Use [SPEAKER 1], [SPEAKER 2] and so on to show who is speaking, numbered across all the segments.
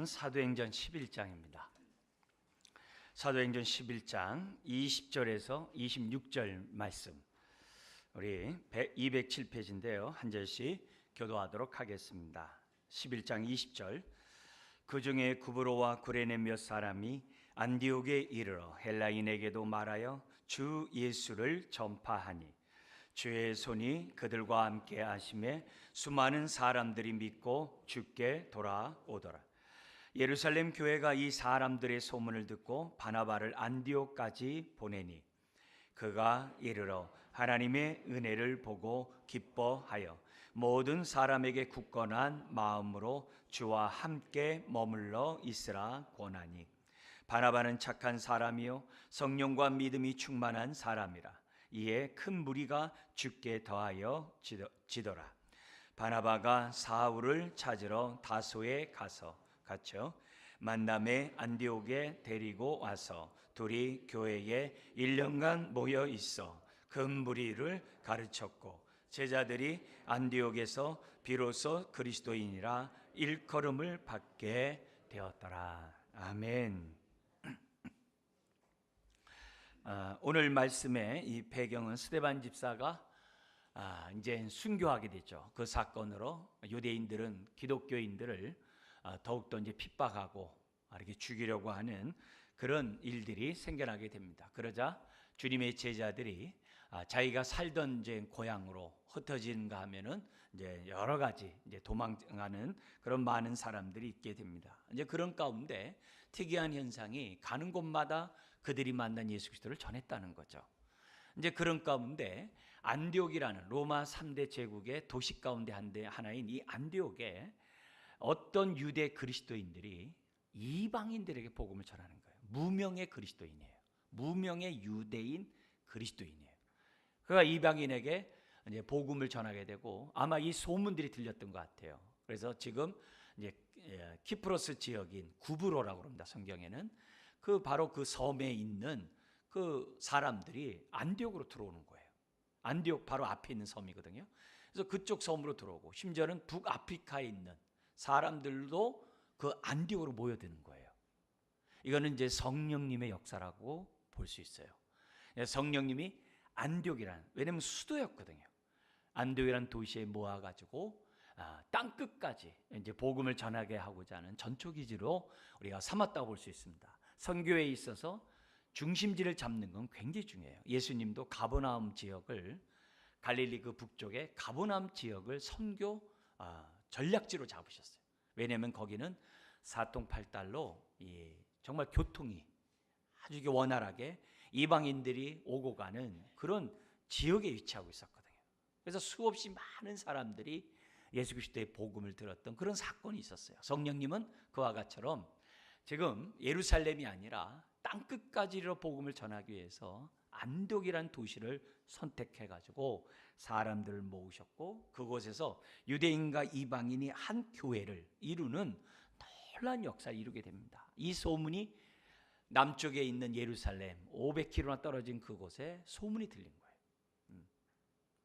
[SPEAKER 1] 사도행전 11장입니다. 사도행전 11장 20절에서 26절 말씀, 우리 207페이지인데요. 한 절씩 교도하도록 하겠습니다. 11장 20절. 그 중에 구브로와 구레네 몇 사람이 안디옥에 이르러 헬라인에게도 말하여 주 예수를 전파하니 주의 손이 그들과 함께 하심에 수많은 사람들이 믿고 주께 돌아오더라. 예루살렘 교회가 이 사람들의 소문을 듣고 바나바를 안디옥까지 보내니 그가 이르러 하나님의 은혜를 보고 기뻐하여 모든 사람에게 굳건한 마음으로 주와 함께 머물러 있으라 권하니, 바나바는 착한 사람이요 성령과 믿음이 충만한 사람이라. 이에 큰 무리가 주께 더하여 지더라. 바나바가 사울을 찾으러 다소에 갔죠. 만남에 안디옥에 데리고 와서 둘이 교회에 1년간 모여 있어 큰 무리를 가르쳤고, 제자들이 안디옥에서 비로소 그리스도인이라 일컬음을 받게 되었더라. 아멘. 오늘 말씀의 이 배경은 스데반 집사가 이제 순교하게 되죠. 그 사건으로 유대인들은 기독교인들을 더욱더 이제 핍박하고 이렇게 죽이려고 하는 그런 일들이 생겨나게 됩니다. 그러자 주님의 제자들이 자기가 살던 이제 고향으로 흩어지는가 하면은 이제 여러 가지 이제 도망가는 그런 많은 사람들이 있게 됩니다. 이제 그런 가운데 특이한 현상이 가는 곳마다 그들이 만난 예수 그리스도를 전했다는 거죠. 이제 그런 가운데 안디옥이라는 로마 3대 제국의 도시 가운데 하나인 이 안디옥에 어떤 유대 그리스도인들이 이방인들에게 복음을 전하는 거예요. 무명의 그리스도인이에요. 무명의 유대인 그리스도인이에요. 그가 이방인에게 이제 복음을 전하게 되고, 아마 이 소문들이 들렸던 것 같아요. 그래서 지금 이제 키프로스 지역인 구브로라고 합니다. 성경에는 바로 그 섬에 있는 그 사람들이 안디옥으로 들어오는 거예요. 안디옥 바로 앞에 있는 섬이거든요. 그래서 그쪽 섬으로 들어오고, 심지어는 북아프리카에 있는 사람들도 그 안디옥으로 모여드는 거예요. 이거는 이제 성령님의 역사라고 볼 수 있어요. 성령님이 안디옥이라는, 왜냐면 수도였거든요. 안디옥이라는 도시에 모아가지고 땅 끝까지 이제 복음을 전하게 하고자 하는 전초기지로 우리가 삼았다고 볼 수 있습니다. 선교에 있어서 중심지를 잡는 건 굉장히 중요해요. 예수님도 가버나움 지역을, 갈릴리 그 북쪽에 가버나움 지역을 선교 전략지로 잡으셨어요. 왜냐하면 거기는 사통팔달로 정말 교통이 아주 원활하게 이방인들이 오고 가는 그런 지역에 위치하고 있었거든요. 그래서 수없이 많은 사람들이 예수 그리스도의 복음을 들었던 그런 사건이 있었어요. 성령님은 그와 같처럼 지금 예루살렘이 아니라 땅끝까지로 복음을 전하기 위해서 안디옥이라는 도시를 선택해가지고 사람들을 모으셨고, 그곳에서 유대인과 이방인이 한 교회를 이루는 놀라운 역사를 이루게 됩니다. 이 소문이 남쪽에 있는 예루살렘 500km나 떨어진 그곳에 소문이 들린 거예요.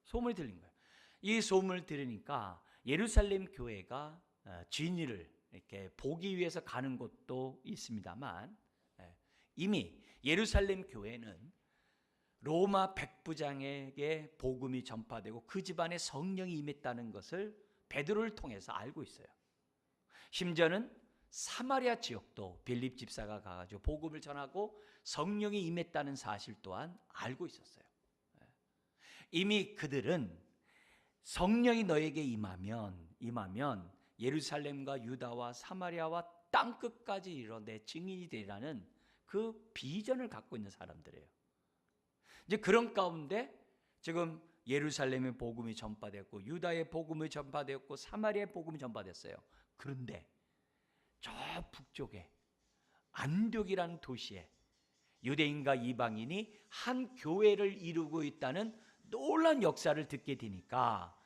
[SPEAKER 1] 소문이 들린 거예요. 이 소문을 들으니까 예루살렘 교회가 진위를 이렇게 보기 위해서 가는 곳도 있습니다만, 이미 예루살렘 교회는 로마 백부장에게 복음이 전파되고 그 집안에 성령이 임했다는 것을 베드로를 통해서 알고 있어요. 심지어는 사마리아 지역도 빌립 집사가 가가지고 복음을 전하고 성령이 임했다는 사실 또한 알고 있었어요. 이미 그들은 성령이 너에게 임하면 예루살렘과 유다와 사마리아와 땅끝까지 이르러 내 증인이 되리라는 그 비전을 갖고 있는 사람들이에요. 이제 그런 가운데 지금 예루살렘의 복음이 전파됐고, 유다의 복음이 전파됐고, 사마리아의 복음이 전파됐어요. 그런데 저 북쪽에 안디옥이라는 도시에 유대인과 이방인이 한 교회를 이루고 있다는 놀라운 역사를 듣게 되니까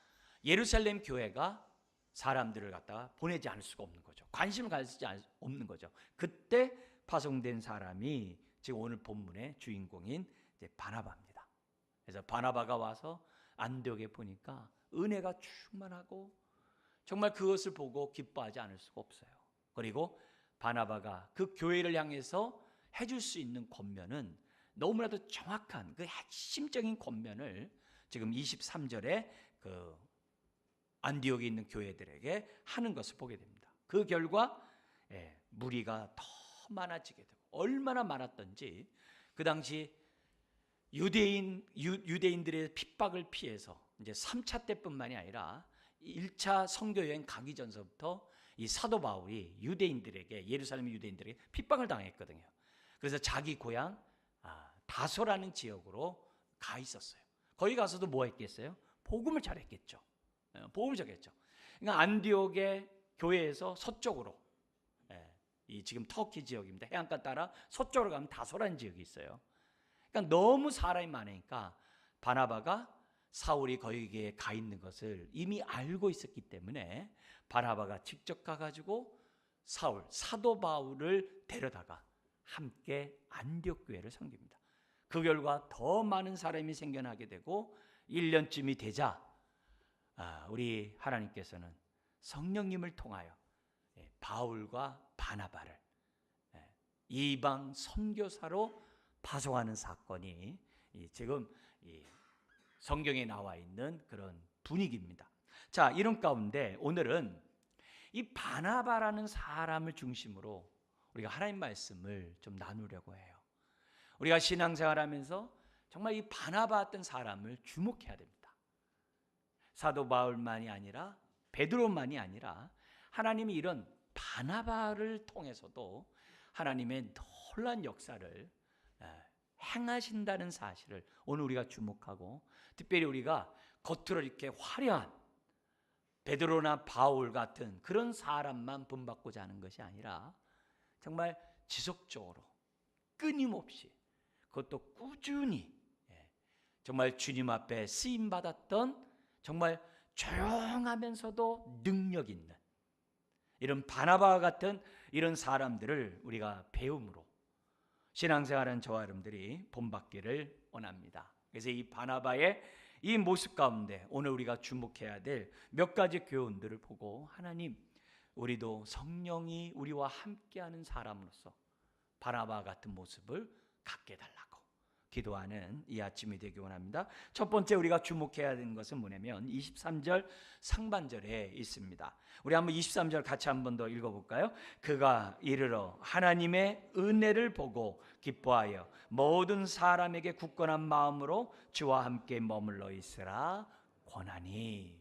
[SPEAKER 1] 예루살렘 교회가 사람들을 갖다가 보내지 않을 수가 없는 거죠. 관심을 가질 수 없는 거죠. 그때 파송된 사람이 지금 오늘 본문의 주인공인 이제 바나바입니다. 그래서 바나바가 와서 안디옥에 보니까 은혜가 충만하고 정말 그것을 보고 기뻐하지 않을 수가 없어요. 그리고 바나바가 그 교회를 향해서 해줄 수 있는 권면은 너무나도 정확한 그 핵심적인 권면을 지금 23절에 그 안디옥에 있는 교회들에게 하는 것을 보게 됩니다. 그 결과 무리가 더 많아지게 되고, 얼마나 많았던지 그 당시 유대인들의 핍박을 피해서 이제 3차 때뿐만이 아니라 1차 선교 여행 가기 전서부터 이 사도 바울이 유대인들에게, 예루살렘 유대인들에게 핍박을 당했거든요. 그래서 자기 고향 다소라는 지역으로 가 있었어요. 거기 가서도 뭐 했겠어요? 복음을 잘했겠죠. 복음을 전했죠. 그러니까 안디옥의 교회에서 서쪽으로, 이 지금 터키 지역입니다. 해안가 따라 서쪽으로 가면 다소라는 지역이 있어요. 그러니까 너무 사람이 많으니까 바나바가 사울이 거기에 가 있는 것을 이미 알고 있었기 때문에 바나바가 직접 가가지고 사도 바울을 데려다가 함께 안디옥 교회를 섬깁니다. 그 결과 더 많은 사람이 생겨나게 되고 1년쯤이 되자 우리 하나님께서는 성령님을 통하여 바울과 바나바를 이방 선교사로 파송하는 사건이 지금 성경에 나와 있는 그런 분위기입니다. 자, 이런 가운데 오늘은 이 바나바라는 사람을 중심으로 우리가 하나님 말씀을 좀 나누려고 해요. 우리가 신앙생활하면서 정말 이 바나바 같은 사람을 주목해야 됩니다. 사도 바울만이 아니라 베드로만이 아니라 하나님이 이런 바나바를 통해서도 하나님의 놀라운 역사를 행하신다는 사실을 오늘 우리가 주목하고, 특별히 우리가 겉으로 이렇게 화려한 베드로나 바울 같은 그런 사람만 본받고자 하는 것이 아니라 정말 지속적으로 끊임없이, 그것도 꾸준히 정말 주님 앞에 쓰임받았던 정말 조용하면서도 능력 있는 이런 바나바와 같은 이런 사람들을 우리가 배움으로 신앙생활하는 저와 여러분들이 본받기를 원합니다. 그래서 이 바나바의 이 모습 가운데 오늘 우리가 주목해야 될 몇 가지 교훈들을 보고, 하나님, 우리도 성령이 우리와 함께하는 사람으로서 바나바 같은 모습을 갖게 해달라고 기도하는 이 아침이 되기 원합니다. 첫 번째 우리가 주목해야 되는 것은 뭐냐면 23절 상반절에 있습니다. 우리 한번 23절 같이 한 번 더 읽어볼까요? 그가 이르러 하나님의 은혜를 보고 기뻐하여 모든 사람에게 굳건한 마음으로 주와 함께 머물러 있으라 권하니.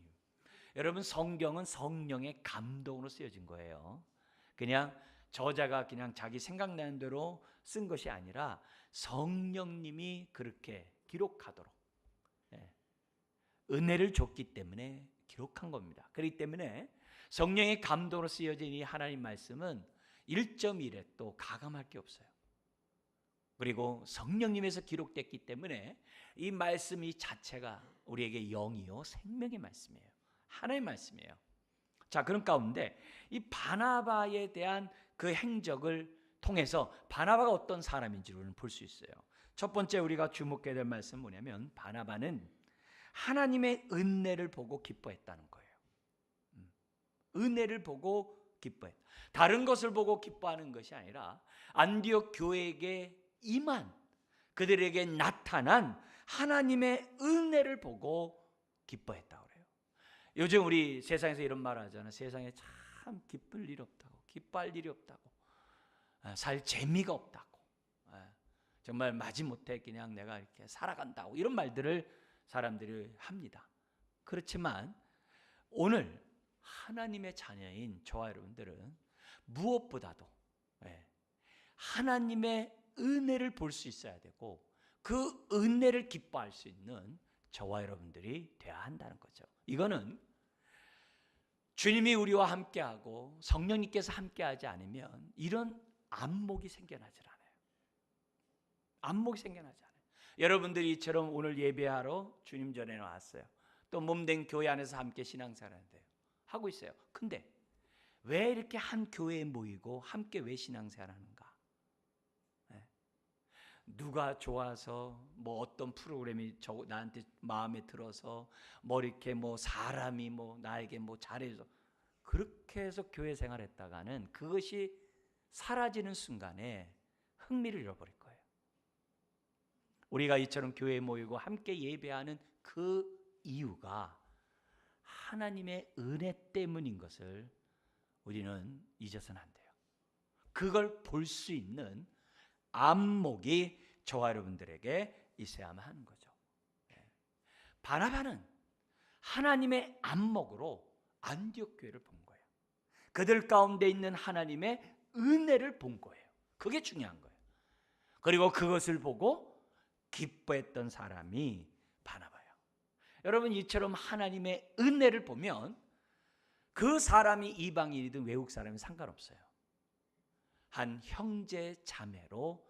[SPEAKER 1] 여러분, 성경은 성령의 감동으로 쓰여진 거예요. 그냥 저자가 그냥 자기 생각나는 대로 쓴 것이 아니라 성령님이 그렇게 기록하도록 은혜를 줬기 때문에 기록한 겁니다. 그렇기 때문에 성령의 감동으로 쓰여진 이 하나님 말씀은 1.1에 또 가감할 게 없어요. 그리고 성령님에서 기록됐기 때문에 이 말씀 이 자체가 우리에게 영이요 생명의 말씀이에요. 하나의 말씀이에요. 자, 그런 가운데 이 바나바에 대한 그 행적을 통해서 바나바가 어떤 사람인지를 우리는 볼 수 있어요. 첫 번째 우리가 주목해야 될 말씀은 뭐냐면 바나바는 하나님의 은혜를 보고 기뻐했다는 거예요. 은혜를 보고 기뻐했다. 다른 것을 보고 기뻐하는 것이 아니라 안디옥 교회에게 임한, 그들에게 나타난 하나님의 은혜를 보고 기뻐했다고 그래요. 요즘 우리 세상에서 이런 말 하잖아요. 세상에 참 기쁠 일 없다고, 기뻐할 일이 없다고, 살 재미가 없다고, 정말 마지못해 그냥 내가 이렇게 살아간다고, 이런 말들을 사람들이 합니다. 그렇지만 오늘 하나님의 자녀인 저와 여러분들은 무엇보다도 하나님의 은혜를 볼 수 있어야 되고, 그 은혜를 기뻐할 수 있는 저와 여러분들이 되어야 한다는 거죠. 이거는 주님이 우리와 함께하고 성령님께서 함께하지 않으면 이런 안목이 생겨나질 않아요. 안목이 생겨나지 않아요. 여러분들이 이처럼 오늘 예배하러 주님 전에 나왔어요. 또 몸된 교회 안에서 함께 신앙생활하는데요. 하고 있어요. 근데 왜 이렇게 한 교회에 모이고 함께 왜 신앙생활하는가? 누가 좋아서 뭐 어떤 프로그램이 나한테 마음에 들어서 뭐 이렇게 뭐 사람이 뭐 나에게 뭐 잘해서 그렇게 해서 교회 생활했다가는 그것이 사라지는 순간에 흥미를 잃어버릴 거예요. 우리가 이처럼 교회에 모이고 함께 예배하는 그 이유가 하나님의 은혜 때문인 것을 우리는 잊어서는 안 돼요. 그걸 볼 수 있는 안목이 저와 여러분들에게 있어야만 하는 거죠. 바나바는 하나님의 안목으로 안디옥 교회를 본 거예요. 그들 가운데 있는 하나님의 은혜를 본 거예요. 그게 중요한 거예요. 그리고 그것을 보고 기뻐했던 사람이 바나바예요. 여러분, 이처럼 하나님의 은혜를 보면 그 사람이 이방인이든 외국 사람이 상관없어요. 한 형제 자매로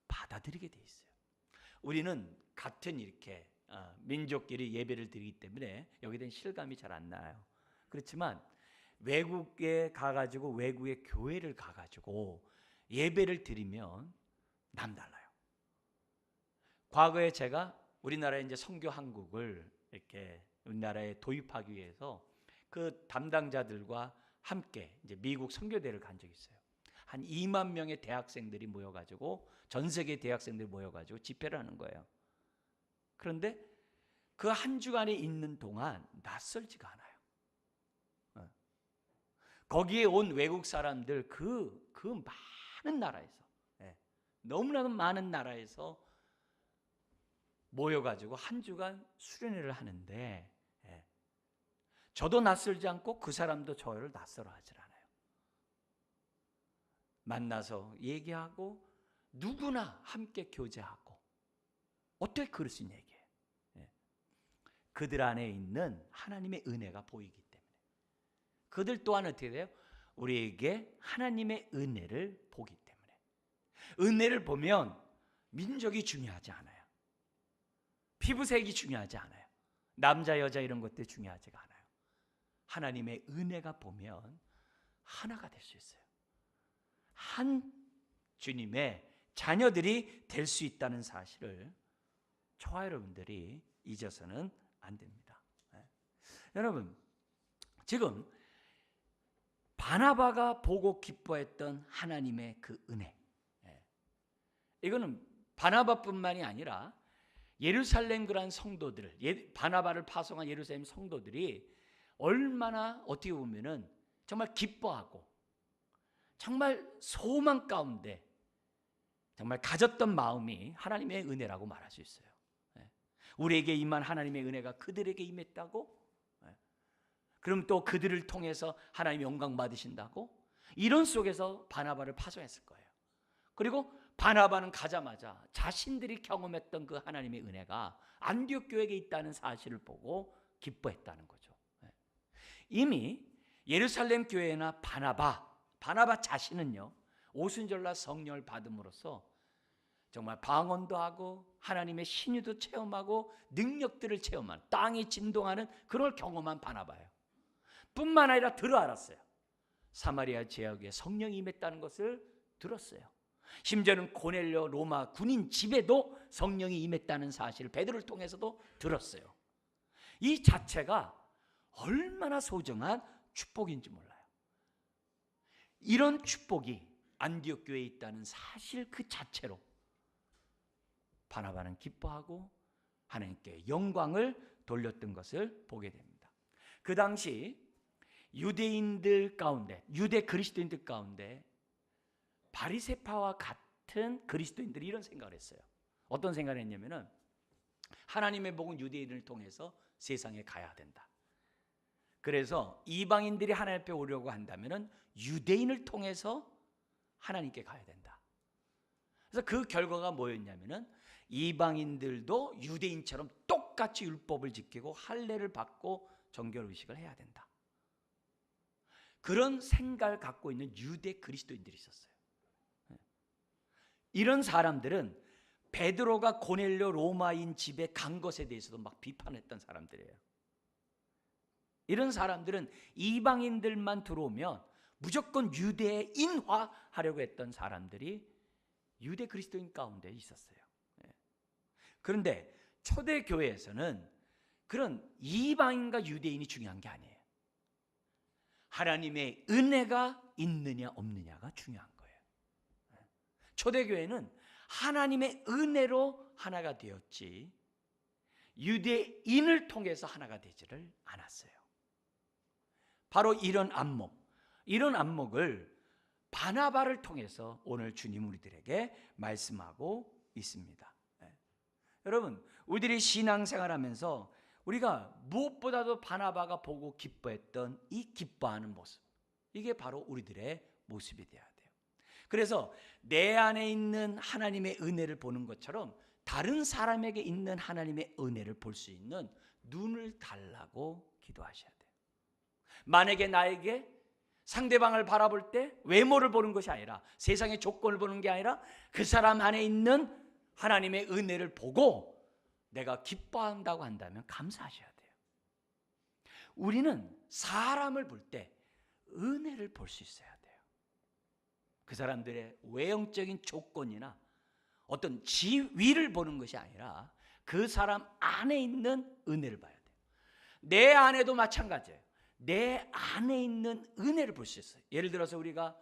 [SPEAKER 1] 받아들이게 돼 있어요. 우리는 같은 이렇게 민족끼리 예배를 드리기 때문에 여기에 대한 실감이 잘 안 나요. 그렇지만 외국에 가가지고 외국의 교회를 가가지고 예배를 드리면 남달라요. 과거에 제가 우리나라에 이제 선교 한국을 이렇게 우리나라에 도입하기 위해서 그 담당자들과 함께 이제 미국 선교대를 간 적이 있어요. 한 2만 명의 대학생들이 모여가지고 전 세계 대학생들이 모여가지고 집회를 하는 거예요. 그런데 그 한 주간에 있는 동안 낯설지가 않아요. 거기에 온 외국 사람들 그 많은 나라에서, 너무나도 많은 나라에서 모여가지고 한 주간 수련회를 하는데, 저도 낯설지 않고 그 사람도 저를 낯설어하지 않아요. 만나서 얘기하고 누구나 함께 교제하고, 어떻게 그럴 수 있냐 이게. 그들 안에 있는 하나님의 은혜가 보이기 때문에. 그들 또한 어떻게 돼요? 우리에게 하나님의 은혜를 보기 때문에. 은혜를 보면 민족이 중요하지 않아요. 피부색이 중요하지 않아요. 남자 여자 이런 것들이 중요하지가 않아요. 하나님의 은혜가 보면 하나가 될 수 있어요. 한 주님의 자녀들이 될 수 있다는 사실을 저와 여러분들이 잊어서는 안 됩니다. 여러분, 지금 바나바가 보고 기뻐했던 하나님의 그 은혜, 이거는 바나바뿐만이 아니라 예루살렘 그런 성도들, 바나바를 파송한 예루살렘 성도들이 얼마나 어떻게 보면은 정말 기뻐하고 정말 소망 가운데 정말 가졌던 마음이 하나님의 은혜라고 말할 수 있어요. 우리에게 임한 하나님의 은혜가 그들에게 임했다고? 그럼 또 그들을 통해서 하나님의 영광 받으신다고? 이런 속에서 바나바를 파송했을 거예요. 그리고 바나바는 가자마자 자신들이 경험했던 그 하나님의 은혜가 안디옥 교회에 있다는 사실을 보고 기뻐했다는 거죠. 이미 예루살렘 교회나 바나바 자신은요, 오순절날 성령을 받음으로써 정말 방언도 하고 하나님의 신유도 체험하고 능력들을 체험한, 땅이 진동하는 그걸 경험한 바나바예요. 뿐만 아니라 알았어요. 사마리아 지역에 성령이 임했다는 것을 들었어요. 심지어는 고넬료 로마 군인 집에도 성령이 임했다는 사실을 베드로를 통해서도 들었어요. 이 자체가 얼마나 소중한 축복인지 몰라요. 이런 축복이 안디옥 교회에 있다는 사실 그 자체로 바나바는 기뻐하고 하나님께 영광을 돌렸던 것을 보게 됩니다. 그 당시 유대인들 가운데, 유대 그리스도인들 가운데 바리새파와 같은 그리스도인들이 이런 생각을 했어요. 어떤 생각을 했냐면은 하나님의 복은 유대인을 통해서 세상에 가야 된다. 그래서 이방인들이 하나님 앞에 오려고 한다면은 유대인을 통해서 하나님께 가야 된다. 그래서 그 결과가 뭐였냐면은 이방인들도 유대인처럼 똑같이 율법을 지키고 할례를 받고 정결 의식을 해야 된다. 그런 생각을 갖고 있는 유대 그리스도인들이 있었어요. 이런 사람들은 베드로가 고넬료 로마인 집에 간 것에 대해서도 막 비판했던 사람들이에요. 이런 사람들은 이방인들만 들어오면 무조건 유대인화하려고 했던 사람들이 유대 그리스도인 가운데 있었어요. 그런데 초대 교회에서는 그런 이방인과 유대인이 중요한 게 아니에요. 하나님의 은혜가 있느냐 없느냐가 중요한 거예요. 초대교회는 하나님의 은혜로 하나가 되었지 유대인을 통해서 하나가 되지를 않았어요. 바로 이런 안목을 바나바를 통해서 오늘 주님 우리들에게 말씀하고 있습니다. 여러분, 우리들이 신앙생활하면서 우리가 무엇보다도 바나바가 보고 기뻐했던 이 기뻐하는 모습, 이게 바로 우리들의 모습이 되어야 돼요. 그래서 내 안에 있는 하나님의 은혜를 보는 것처럼 다른 사람에게 있는 하나님의 은혜를 볼 수 있는 눈을 달라고 기도하셔야 돼요. 만약에 나에게 상대방을 바라볼 때 외모를 보는 것이 아니라, 세상의 조건을 보는 게 아니라 그 사람 안에 있는 하나님의 은혜를 보고 내가 기뻐한다고 한다면 감사하셔야 돼요. 우리는 사람을 볼 때 은혜를 볼 수 있어야 돼요. 그 사람들의 외형적인 조건이나 어떤 지위를 보는 것이 아니라 그 사람 안에 있는 은혜를 봐야 돼요. 내 안에도 마찬가지예요. 내 안에 있는 은혜를 볼 수 있어요. 예를 들어서 우리가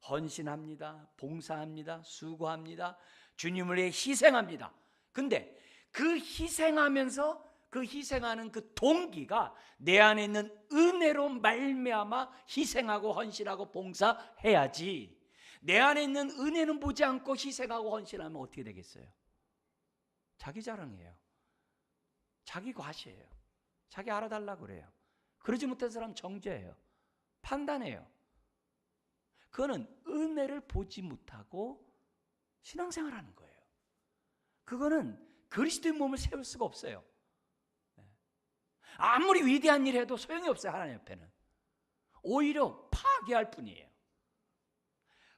[SPEAKER 1] 헌신합니다, 봉사합니다, 수고합니다, 주님을 위해 희생합니다. 근데 그 희생하면서 그 희생하는 그 동기가 내 안에 있는 은혜로 말미암아 희생하고 헌신하고 봉사해야지, 내 안에 있는 은혜는 보지 않고 희생하고 헌신하면 어떻게 되겠어요? 자기 자랑이에요. 자기 과시예요. 자기 알아달라고 그래요. 그러지 못한 사람 정죄해요. 판단해요. 그거는 은혜를 보지 못하고 신앙생활하는 거예요. 그거는 그리스도의 몸을 세울 수가 없어요. 아무리 위대한 일 해도 소용이 없어요. 하나님 옆에는 오히려 파괴할 뿐이에요.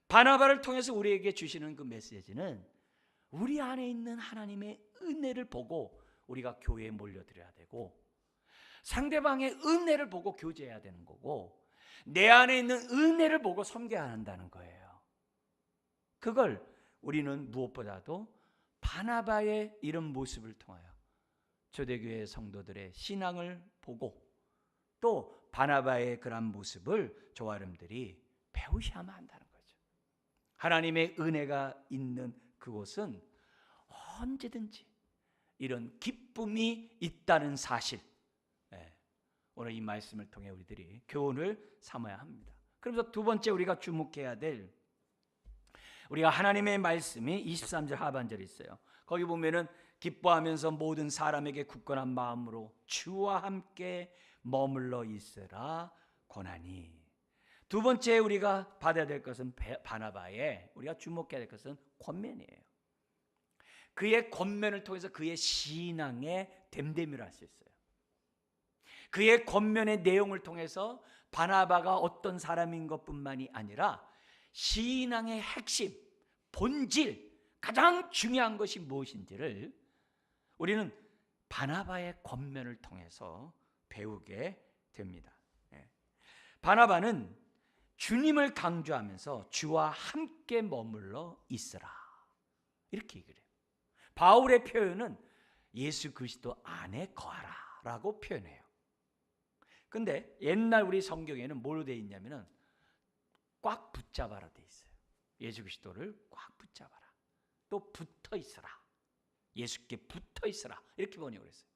[SPEAKER 1] 바나바를 통해서 우리에게 주시는 그 메시지는 우리 안에 있는 하나님의 은혜를 보고 우리가 교회에 몰려들어야 되고, 상대방의 은혜를 보고 교제해야 되는 거고, 내 안에 있는 은혜를 보고 섬겨야 한다는 거예요. 그걸 우리는 무엇보다도 바나바의 이런 모습을 통하여 초대교회 성도들의 신앙을 보고 또 바나바의 그런 모습을 저와 여러분들이 배우셔야만 한다는 거죠. 하나님의 은혜가 있는 그곳은 언제든지 이런 기쁨이 있다는 사실, 오늘 이 말씀을 통해 우리들이 교훈을 삼아야 합니다. 그래서 두 번째 우리가 주목해야 될, 우리가 하나님의 말씀이 23절 하반절에 있어요. 거기 보면은 기뻐하면서 모든 사람에게 굳건한 마음으로 주와 함께 머물러 있으라 권하니. 두 번째 우리가 받아야 될 것은 바나바의, 우리가 주목해야 될 것은 권면이에요. 그의 권면을 통해서 그의 신앙의 됨됨이를 할 수 있어요. 그의 권면의 내용을 통해서 바나바가 어떤 사람인 것뿐만이 아니라 신앙의 핵심, 본질, 가장 중요한 것이 무엇인지를 우리는 바나바의 권면을 통해서 배우게 됩니다. 바나바는 주님을 강조하면서 주와 함께 머물러 있으라, 이렇게 얘기를 해요. 바울의 표현은 예수 그리스도 안에 거하라 라고 표현해요. 근데 옛날 우리 성경에는 뭘로 되어 있냐면은 꽉 붙잡아라 되어 있어요. 예수 그리스도를 꽉 붙잡아라. 또 붙어 있으라. 예수께 붙어 있으라. 이렇게 번역을 했어요.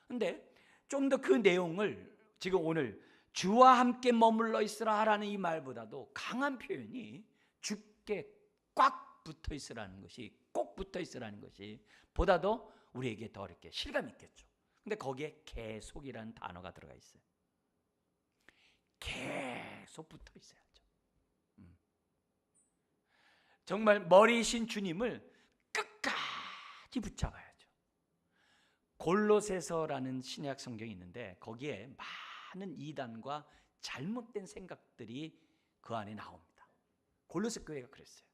[SPEAKER 1] 근데 좀 더 그 내용을 지금 오늘 주와 함께 머물러 있으라 하라는 이 말보다도 강한 표현이 주께 꽉 붙어 있으라는 것이, 꼭 붙어 있으라는 것이 보다도 우리에게 더 이렇게 실감 있겠죠. 근데 거기에 계속이라는 단어가 들어가 있어요. 계속 붙어 있어야죠. 정말 머리이신 주님을 끝까지 붙잡아야죠. 골로새서라는 신약 성경이 있는데 거기에 많은 이단과 잘못된 생각들이 그 안에 나옵니다. 골로새 교회가 그랬어요.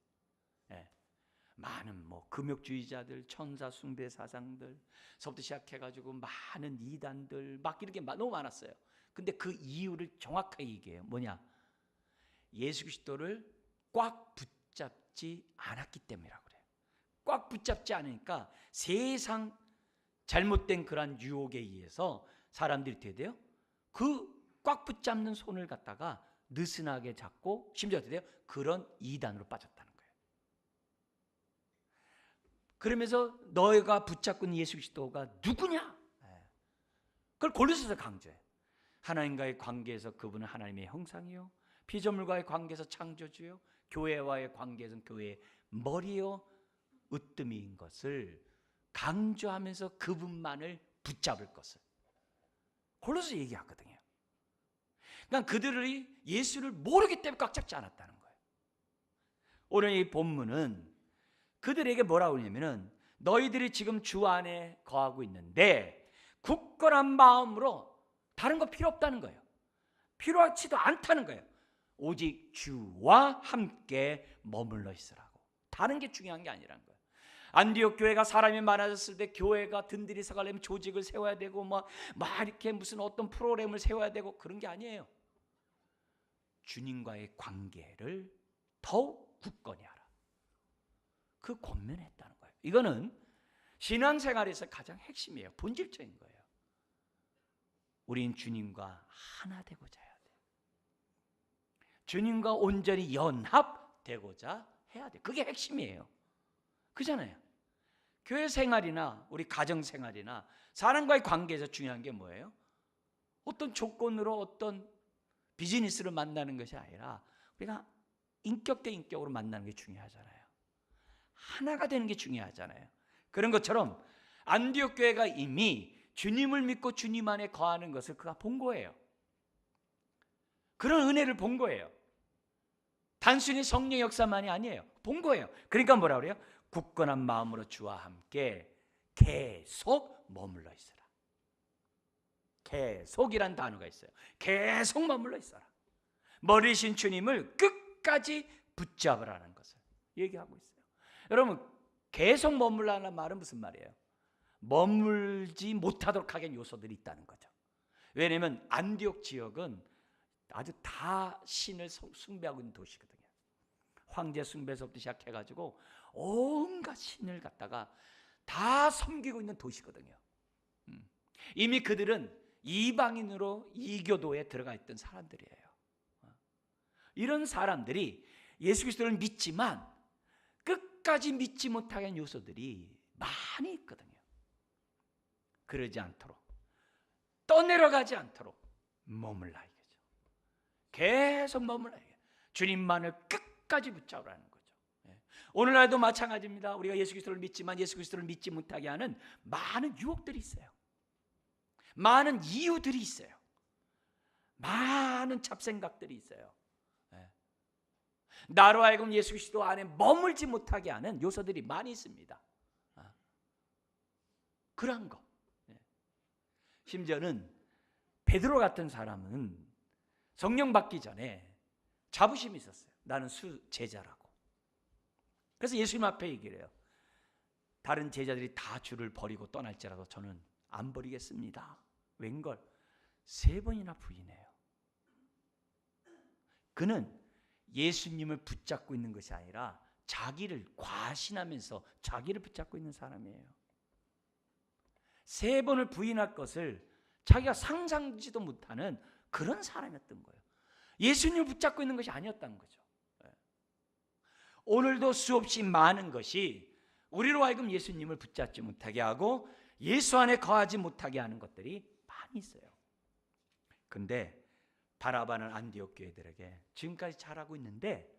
[SPEAKER 1] 많은 금욕주의자들, 천사 숭배 사상들서부터 시작해가지고 많은 이단들 막 이렇게 너무 많았어요. 근데 그 이유를 정확하게 얘기해요. 뭐냐? 예수 그리스도를 꽉 붙잡지 않았기 때문이라고 그래요. 꽉 붙잡지 않으니까 세상 잘못된 그러한 유혹에 의해서 사람들이 어떻게 돼요? 그 꽉 붙잡는 손을 갖다가 느슨하게 잡고 심지어 어떻게 돼요? 그런 이단으로 빠졌다는 거예요. 그러면서 너희가 붙잡고 있는 예수 그리스도가 누구냐? 그걸 골로새서 강조해. 하나님과의 관계에서 그분은 하나님의 형상이요, 피조물과의 관계에서 창조주요, 교회와의 관계에서는 교회의 머리요 으뜸인 것을 강조하면서 그분만을 붙잡을 것을 골로새 얘기하거든요. 그러니까 그들이 예수를 모르기 때문에 꽉 잡지 않았다는 거예요. 오늘 이 본문은 그들에게 뭐라고 하냐면은 너희들이 지금 주 안에 거하고 있는데 굳건한 마음으로 다른 거 필요 없다는 거예요. 필요하지도 않다는 거예요. 오직 주와 함께 머물러 있으라고. 다른 게 중요한 게 아니라는 거예요. 안디옥 교회가 사람이 많아졌을 때 교회가 든든히 서가려면 조직을 세워야 되고 막 이렇게 무슨 어떤 프로그램을 세워야 되고 그런 게 아니에요. 주님과의 관계를 더욱 굳건히 하라. 그 권면을 했다는 거예요. 이거는 신앙생활에서 가장 핵심이에요. 본질적인 거예요. 우린 주님과 하나 되고자 해야 돼요. 주님과 온전히 연합되고자 해야 돼요. 그게 핵심이에요. 그잖아요. 교회 생활이나 우리 가정 생활이나 사람과의 관계에서 중요한 게 뭐예요? 어떤 조건으로 어떤 비즈니스를 만나는 것이 아니라 우리가 인격 대 인격으로 만나는 게 중요하잖아요. 하나가 되는 게 중요하잖아요. 그런 것처럼 안디옥 교회가 이미 주님을 믿고 주님 안에 거하는 것을 그가 본 거예요. 그런 은혜를 본 거예요. 단순히 성령 역사만이 아니에요. 본 거예요. 그러니까 뭐라 그래요? 굳건한 마음으로 주와 함께 계속 머물러 있어라. 계속이란 단어가 있어요. 계속 머물러 있어라. 머리신 주님을 끝까지 붙잡으라는 것을 얘기하고 있어요. 여러분, 계속 머물라는 말은 무슨 말이에요? 머물지 못하도록 하게 요소들이 있다는 거죠. 왜냐하면 안디옥 지역은 아주 다 신을 숭배하고 있는 도시거든요. 황제 숭배서부터 시작해가지고 온갖 신을 갖다가 다 섬기고 있는 도시거든요. 이미 그들은 이방인으로 이교도에 들어가 있던 사람들이에요. 이런 사람들이 예수 그리스도를 믿지만 끝까지 믿지 못하게 한 요소들이 많이 있거든요. 그러지 않도록, 떠내려가지 않도록 머물라 이거죠. 계속 머물라 이거죠. 주님만을 끝까지 붙잡으라는 거죠. 오늘날도 마찬가지입니다. 우리가 예수 그리스도를 믿지만 예수 그리스도를 믿지 못하게 하는 많은 유혹들이 있어요. 많은 이유들이 있어요. 많은 잡생각들이 있어요. 나로 하여금 예수 그리스도 안에 머물지 못하게 하는 요소들이 많이 있습니다. 그러한 거. 심지어는 베드로 같은 사람은 성령 받기 전에 자부심이 있었어요. 나는 제자라고. 그래서 예수님 앞에 얘기를 해요. 다른 제자들이 다 주를 버리고 떠날지라도 저는 안 버리겠습니다. 웬걸 3번이나 부인해요. 그는 예수님을 붙잡고 있는 것이 아니라 자기를 과신하면서 자기를 붙잡고 있는 사람이에요. 3번을 부인할 것을 자기가 상상지도 못하는 그런 사람이었던 거예요. 예수님을 붙잡고 있는 것이 아니었다는 거죠. 오늘도 수없이 많은 것이 우리로 하여금 예수님을 붙잡지 못하게 하고 예수 안에 거하지 못하게 하는 것들이 많이 있어요. 그런데 바나바는 안디옥 교회들에게 지금까지 잘하고 있는데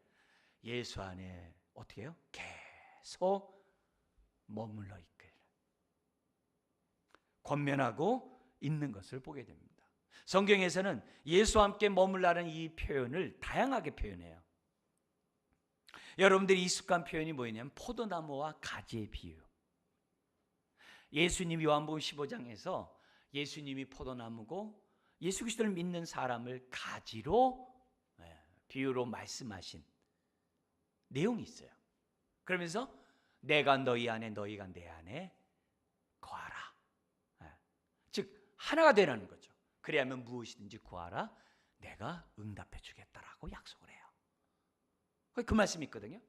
[SPEAKER 1] 예수 안에 어떻게 해요? 계속 머물러 있길 권면하고 있는 것을 보게 됩니다. 성경에서는 예수와 함께 머물라는 이 표현을 다양하게 표현해요. 여러분들이 익숙한 표현이 뭐냐면 포도나무와 가지의 비유. 예수님이 요한복음 15장에서 예수님이 포도나무고 예수 그리스도를 믿는 사람을 가지로 비유로 말씀하신 내용이 있어요. 그러면서 내가 너희 안에 너희가 내 안에 거하라. 즉 하나가 되라는 거죠. 그래야면 무엇이든지 구하라 내가 응답해 주겠다라고 약속을 해요. 그 말씀이 있거든요.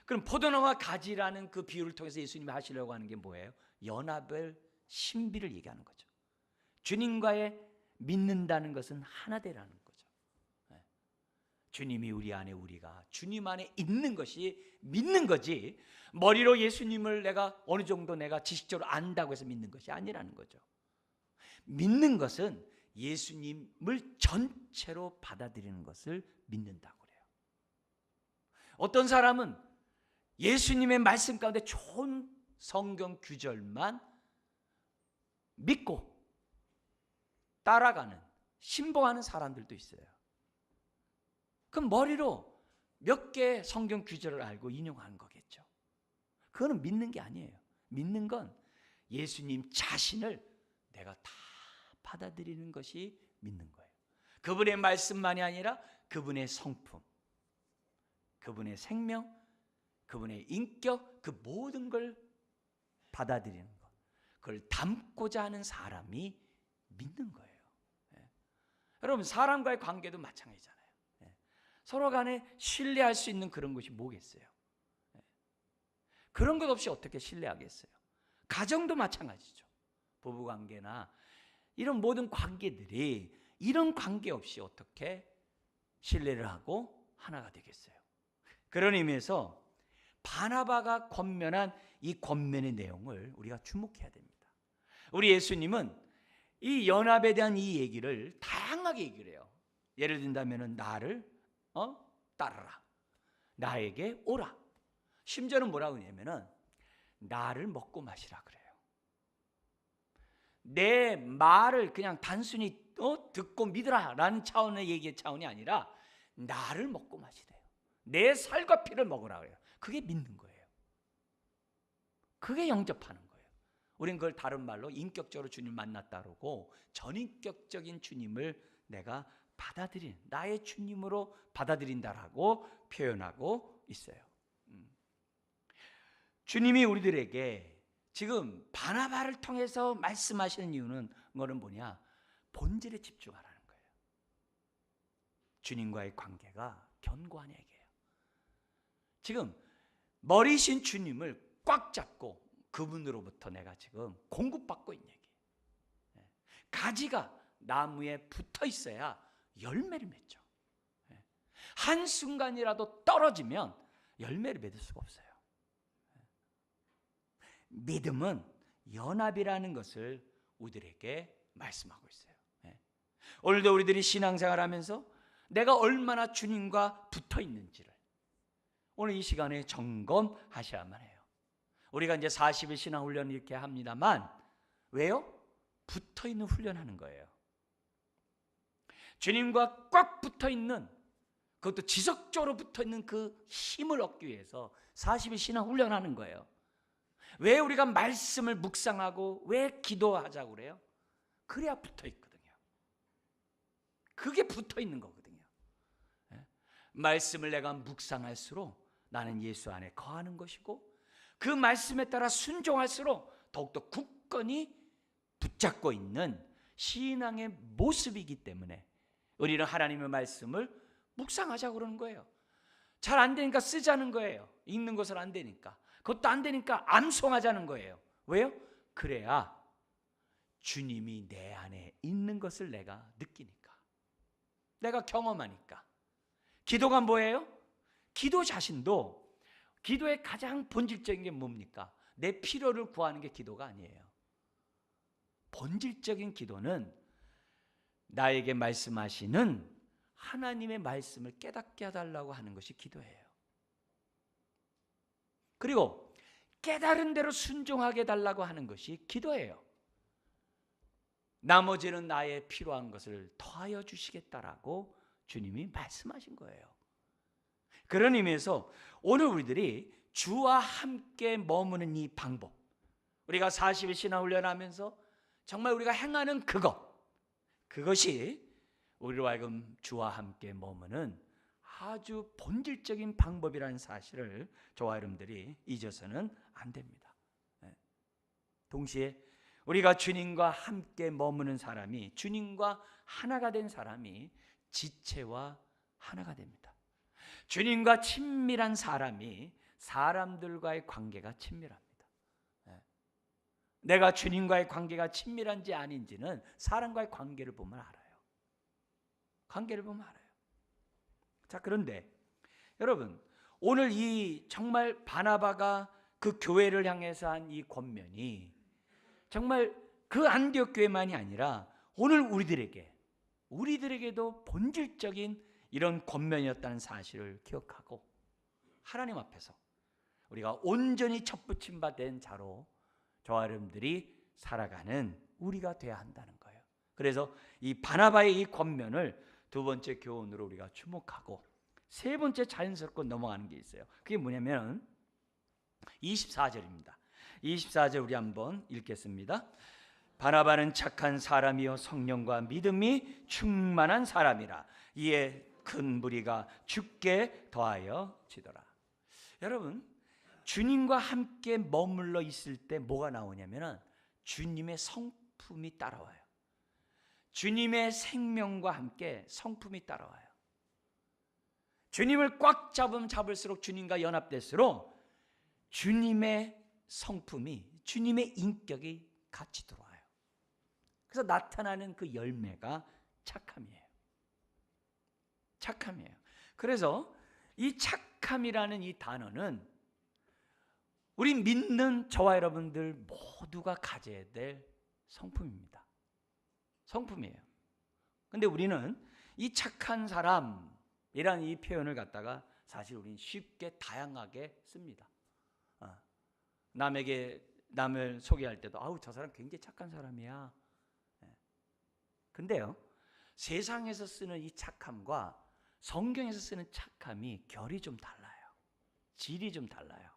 [SPEAKER 1] 그럼 포도나무와 가지라는 그 비유를 통해서 예수님이 하시려고 하는 게 뭐예요? 연합을 신비를 얘기하는 거죠. 주님과의 믿는다는 것은 하나 되라는 거죠. 주님이 우리 안에, 우리가 주님 안에 있는 것이 믿는 거지, 머리로 예수님을 내가 어느 정도 내가 지식적으로 안다고 해서 믿는 것이 아니라는 거죠. 믿는 것은 예수님을 전체로 받아들이는 것을 믿는다고 그래요. 어떤 사람은 예수님의 말씀 가운데 좋은 성경 규절만 믿고 따라가는, 신봉하는 사람들도 있어요. 그럼 머리로 몇 개 성경 규절을 알고 인용하는 거겠죠. 그거는 믿는 게 아니에요. 믿는 건 예수님 자신을 내가 다 받아들이는 것이 믿는 거예요. 그분의 말씀만이 아니라 그분의 성품, 그분의 생명, 그분의 인격, 그 모든 걸 받아들이는 것, 그걸 담고자 하는 사람이 믿는 거예요. 여러분, 사람과의 관계도 마찬가지잖아요. 서로 간에 신뢰할 수 있는 그런 것이 뭐겠어요? 그런 것 없이 어떻게 신뢰하겠어요? 가정도 마찬가지죠. 부부관계나 이런 모든 관계들이 이런 관계 없이 어떻게 신뢰를 하고 하나가 되겠어요? 그런 의미에서 바나바가 권면한 이 권면의 내용을 우리가 주목해야 됩니다. 우리 예수님은 이 연합에 대한 이 얘기를 다양하게 얘기를 해요. 예를 든다면 나를 따르라, 나에게 오라. 심지어는 뭐라고 하냐면은 나를 먹고 마시라 그래요. 내 말을 그냥 단순히 듣고 믿으라 라는 차원의 얘기의 차원이 아니라 나를 먹고 마시래요. 내 살과 피를 먹으라 그래요. 그게 믿는 거예요. 그게 영접하는 거예요. 우린 그걸 다른 말로 인격적으로 주님을 만났다 그러고, 전인격적인 주님을 내가 받아들인, 나의 주님으로 받아들인다라고 표현하고 있어요. 주님이 우리들에게 지금 바나바를 통해서 말씀하시는 이유는 뭐냐? 본질에 집중하라는 거예요. 주님과의 관계가 견고한 얘기예요. 지금 머리신 주님을 꽉 잡고 그분으로부터 내가 지금 공급받고 있는 얘기예요. 가지가 나무에 붙어 있어야 열매를 맺죠. 한순간이라도 떨어지면 열매를 맺을 수가 없어요. 믿음은 연합이라는 것을 우리들에게 말씀하고 있어요. 오늘도 우리들이 신앙생활하면서 내가 얼마나 주님과 붙어 있는지를 오늘 이 시간에 점검하셔야만 해요. 우리가 이제 40일 신앙훈련을 이렇게 합니다만, 왜요? 붙어 있는 훈련하는 거예요. 주님과 꽉 붙어 있는, 그것도 지속적으로 붙어 있는 그 힘을 얻기 위해서 40일 신앙훈련하는 거예요. 왜 우리가 말씀을 묵상하고 왜 기도하자고 그래요? 그래야 붙어 있거든요. 그게 붙어 있는 거거든요. 말씀을 내가 묵상할수록 나는 예수 안에 거하는 것이고, 그 말씀에 따라 순종할수록 더욱더 굳건히 붙잡고 있는 신앙의 모습이기 때문에 우리는 하나님의 말씀을 묵상하자고 그러는 거예요. 잘 안 되니까 쓰자는 거예요. 읽는 것은 안 되니까. 그것도 안 되니까 암송하자는 거예요. 왜요? 그래야 주님이 내 안에 있는 것을 내가 느끼니까, 내가 경험하니까. 기도가 뭐예요? 기도 자신도, 기도의 가장 본질적인 게 뭡니까? 내 필요를 구하는 게 기도가 아니에요. 본질적인 기도는 나에게 말씀하시는 하나님의 말씀을 깨닫게 해달라고 하는 것이 기도예요. 그리고 깨달은 대로 순종하게 해달라고 하는 것이 기도예요. 나머지는 나의 필요한 것을 더하여 주시겠다라고 주님이 말씀하신 거예요. 그런 의미에서 오늘 우리들이 주와 함께 머무는 이 방법, 우리가 40일 신앙훈련하면서 정말 우리가 행하는 그것이 우리로 하여금 주와 함께 머무는 아주 본질적인 방법이라는 사실을 저와 여러분들이 잊어서는 안 됩니다. 동시에 우리가 주님과 함께 머무는 사람이, 주님과 하나가 된 사람이 지체와 하나가 됩니다. 주님과 친밀한 사람이 사람들과의 관계가 친밀합니다. 내가 주님과의 관계가 친밀한지 아닌지는 사람과의 관계를 보면 알아요. 관계를 보면 알아요. 자, 그런데 여러분, 오늘 이 정말 바나바가 그 교회를 향해서 한 이 권면이 정말 그 안디옥 교회만이 아니라 오늘 우리들에게도 본질적인 이런 권면이었다는 사실을 기억하고 하나님 앞에서 우리가 온전히 첫부침 받은 자로 저와 여러분들이 살아가는 우리가 돼야 한다는 거예요. 그래서 이 바나바의 이 권면을 두 번째 교훈으로 우리가 주목하고 세 번째 자연스럽게 넘어가는 게 있어요. 그게 뭐냐면 24절입니다. 24절 우리 한번 읽겠습니다. 바나바는 착한 사람이요 성령과 믿음이 충만한 사람이라. 이에 큰 무리가 주께 더하여 지더라. 여러분, 주님과 함께 머물러 있을 때 뭐가 나오냐면 주님의 성품이 따라와요. 주님의 생명과 함께 성품이 따라와요. 주님을 꽉 잡으면 잡을수록 주님과 연합될수록 주님의 성품이, 주님의 인격이 같이 들어와요. 그래서 나타나는 그 열매가 착함이에요. 착함이에요. 그래서 이 착함이라는 이 단어는 우리 믿는 저와 여러분들 모두가 가져야 될 성품입니다. 성품이에요. 근데 우리는 이 착한 사람이라는 이 표현을 갖다가 사실 우리는 쉽게 다양하게 씁니다. 남을 소개할 때도 아우 저 사람 굉장히 착한 사람이야. 근데요, 세상에서 쓰는 이 착함과 성경에서 쓰는 착함이 결이 좀 달라요. 질이 좀 달라요.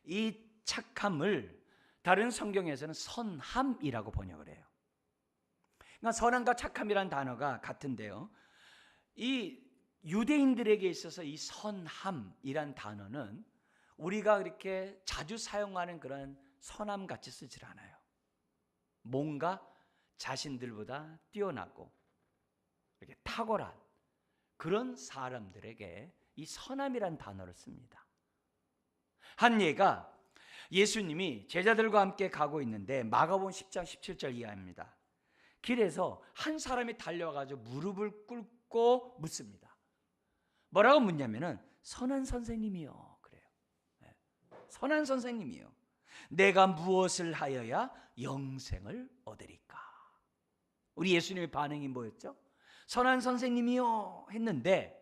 [SPEAKER 1] 이 착함을 다른 성경에서는 선함이라고 번역을 해요. 그러니까 선함과 착함이라는 단어가 같은데요, 이 유대인들에게 있어서 이 선함이란 단어는 우리가 그렇게 자주 사용하는 그런 선함 같이 쓰질 않아요. 뭔가 자신들보다 뛰어나고 이렇게 탁월한 그런 사람들에게 이 선함이란 단어를 씁니다. 한 예가 예수님이 제자들과 함께 가고 있는데 마가복음 10장 17절 이하입니다. 길에서 한 사람이 달려와가지고 무릎을 꿇고 묻습니다. 뭐라고 묻냐면은 선한 선생님이요, 그래요. 선한 선생님이요, 내가 무엇을 하여야 영생을 얻으리까? 우리 예수님의 반응이 뭐였죠? 선한 선생님이요 했는데